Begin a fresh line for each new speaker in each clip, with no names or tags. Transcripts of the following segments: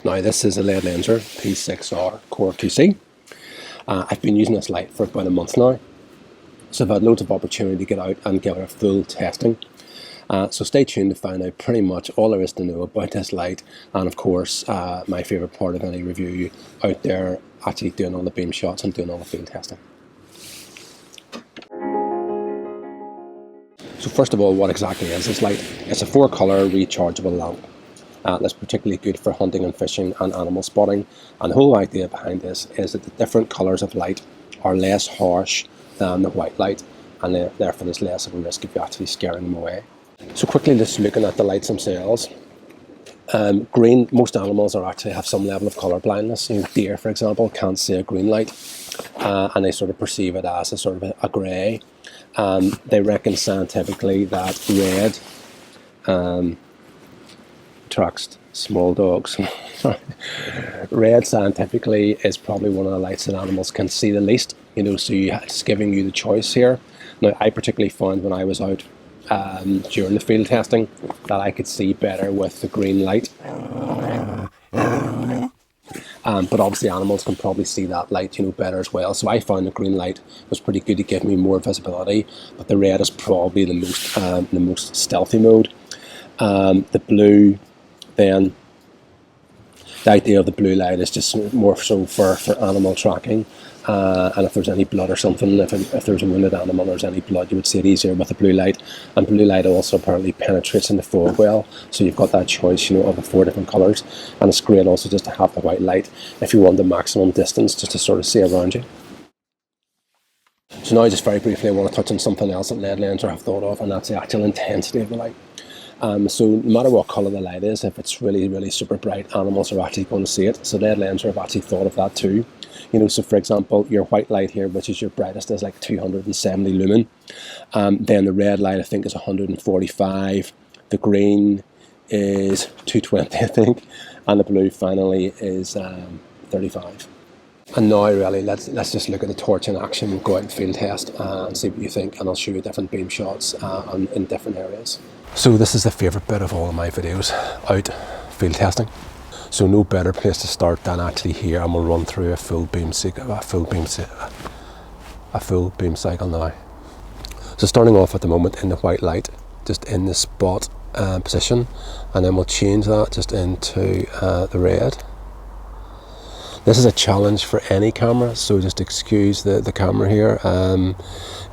Now this is a Ledlenser P6R Core 2C. I've been using this light for about a month now, so I've had loads of opportunity to get out and give it a full testing. So stay tuned to find out pretty much all there is to know about this light, and of course my favourite part of any review out there, actually doing all the beam shots and doing all the field testing. So first of all, what exactly is this light? It's a 4-colour rechargeable lamp. That's particularly good for hunting and fishing and animal spotting. And the whole idea behind this is that the different colours of light are less harsh than the white light, and therefore there's less of a risk of you actually scaring them away. So quickly just looking at the lights themselves. Green, most animals actually have some level of colour blindness. Deer, for example, can't see a green light, and they sort of perceive it as a sort of a grey. They reckon scientifically that red attracts small dogs. Red scientifically is probably one of the lights that animals can see the least, so it's giving you the choice here. Now I particularly found when I was out during the field testing that I could see better with the green light, but obviously animals can probably see that light better as well. So I found the green light was pretty good to give me more visibility, but the red is probably the most stealthy mode. The blue, then the idea of the blue light is just more so for animal tracking, and if there's any blood or something, if there's a wounded animal, there's any blood, you would see it easier with the blue light. And blue light also apparently penetrates into fog well, so you've got that choice of the 4 different colours. And it's great also just to have the white light if you want the maximum distance just to sort of see around you. So now just very briefly I want to touch on something else that Ledlenser have thought of, and that's the actual intensity of the light. So no matter what colour the light is, if it's really, really super bright, animals are actually going to see it. So Ledlenser have actually thought of that too. So for example, your white light here, which is your brightest, is like 270 lumen. Then the red light I think is 145. The green is 220 I think. And the blue finally is 35. And now really, let's just look at the torch in action, go out and field test and see what you think, and I'll show you different beam shots in different areas. So this is the favourite bit of all of my videos, out field testing. So no better place to start than actually here, and we'll run through a full beam cycle now. So starting off at the moment in the white light, just in the spot position, and then we'll change that just into the red. This is a challenge for any camera, so just excuse the camera here.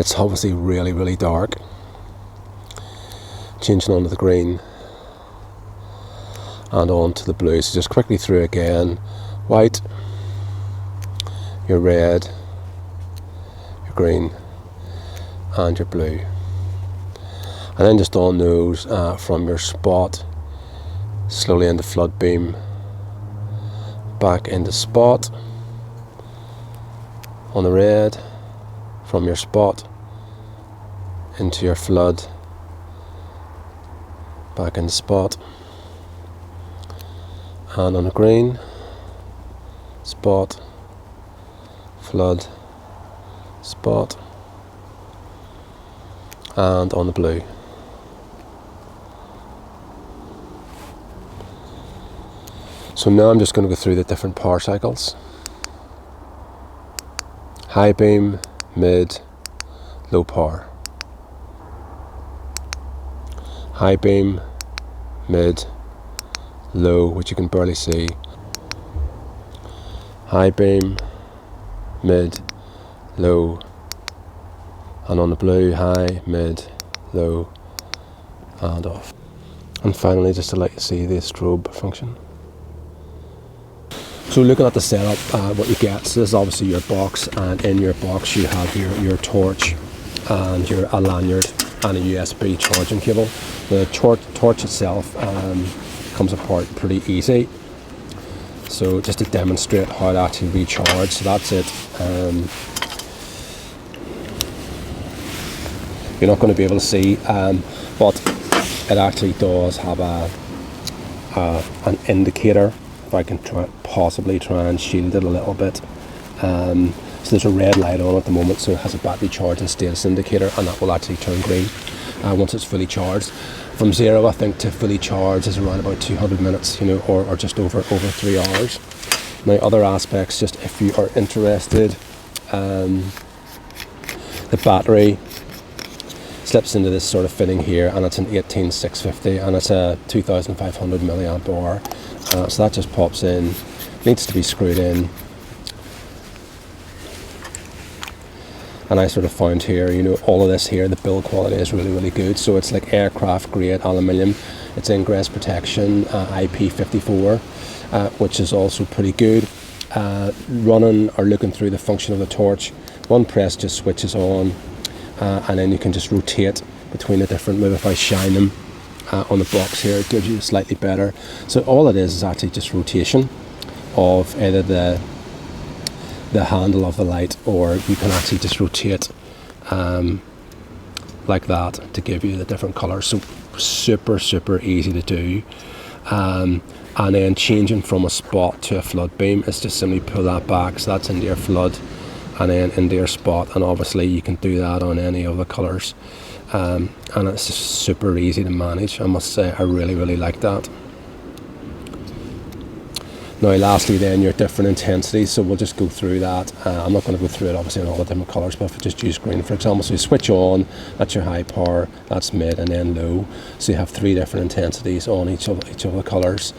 It's obviously really, really dark. Changing onto the green and on to the blue. So just quickly through again. White, your red, your green and your blue. And then just on those from your spot, slowly into flood beam, back into spot on the red, from your spot into your flood, back into spot, and on the green, spot, flood, spot, and on the blue. So now I'm just going to go through the different power cycles. High beam, mid, low power. High beam, mid, low, which you can barely see. High beam, mid, low, and on the blue, high, mid, low, and off. And finally, just to let you see the strobe function. So looking at the setup, what you get, so this is obviously your box, and in your box you have your torch and a lanyard and a USB charging cable. The torch itself comes apart pretty easy. So just to demonstrate how it actually recharges, so that's it. You're not going to be able to see, but it actually does have an indicator. If I can possibly try and shield it a little bit. So there's a red light on at the moment, so it has a battery charge and status indicator, and that will actually turn green. once it's fully charged. From 0, I think, to fully charged is around about 200 minutes, or just over 3 hours. Now, other aspects, just if you are interested, the battery slips into this sort of fitting here, and it's an 18650, and it's a 2500 milliamp hour. So that just pops in, needs to be screwed in. And I sort of found here, all of this here, the build quality is really, really good. So it's like aircraft grade aluminium. It's ingress protection, IP54, which is also pretty good. Running or looking through the function of the torch, one press just switches on, and then you can just rotate between the different, maybe if I shine them on the box here, it gives you slightly better. So all it is actually just rotation of either the handle of the light, or you can actually just rotate like that to give you the different colours. So super easy to do. And then changing from a spot to a flood beam is just simply pull that back, so that's into your flood and then into your spot, and obviously you can do that on any of the colours, and it's just super easy to manage. I must say I really like that. Now lastly then, your different intensities, so we'll just go through that. I'm not going to go through it obviously in all the different colours, but if I just use green for example, so you switch on, that's your high power, that's mid, and then low. So you have 3 different intensities on each of the colours.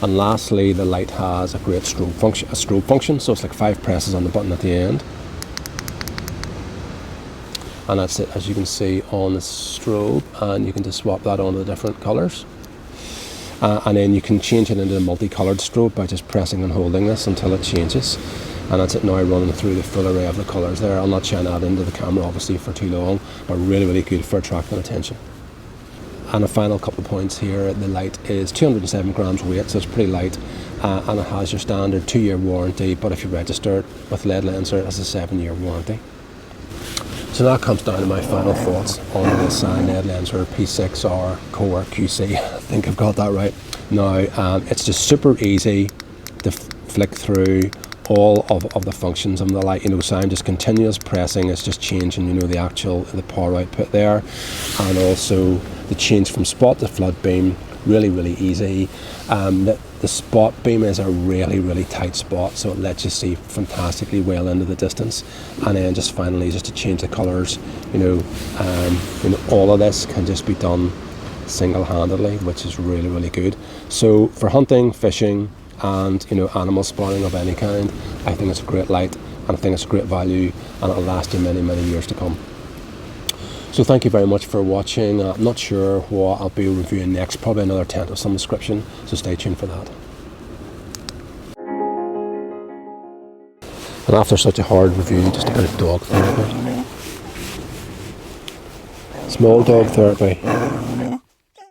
And lastly, the light has a great strobe function, so it's like 5 presses on the button at the end. And that's it, as you can see on the strobe, and you can just swap that onto the different colours. And then you can change it into a multicoloured strobe by just pressing and holding this until it changes. And that's it now, running through the full array of the colours there. I'll not shine that into the camera obviously for too long, but really good for attracting attention. And a final couple of points here, the light is 207 grams weight, so it's pretty light, and it has your standard 2-year warranty, but if you register it with Ledlenser, it has a 7-year warranty. So that comes down to my final thoughts on this Ledlenser P6R Core QC. I think I've got that right. Now, it's just super easy to flick through all of the functions of the light, so I'm just continuous pressing, it's just changing, the power output there, and also the change from spot to flood beam, really easy. The spot beam is a really tight spot, so it lets you see fantastically well into the distance. And then just finally, just to change the colours, all of this can just be done single-handedly, which is really good. So for hunting, fishing, and animal spotting of any kind, I think it's a great light, and I think it's a great value, and it'll last you many years to come. So thank you very much for watching. I'm not sure what I'll be reviewing next, probably another tent of some description, so stay tuned for that. And after such a hard review, just a bit of dog therapy. Small dog therapy.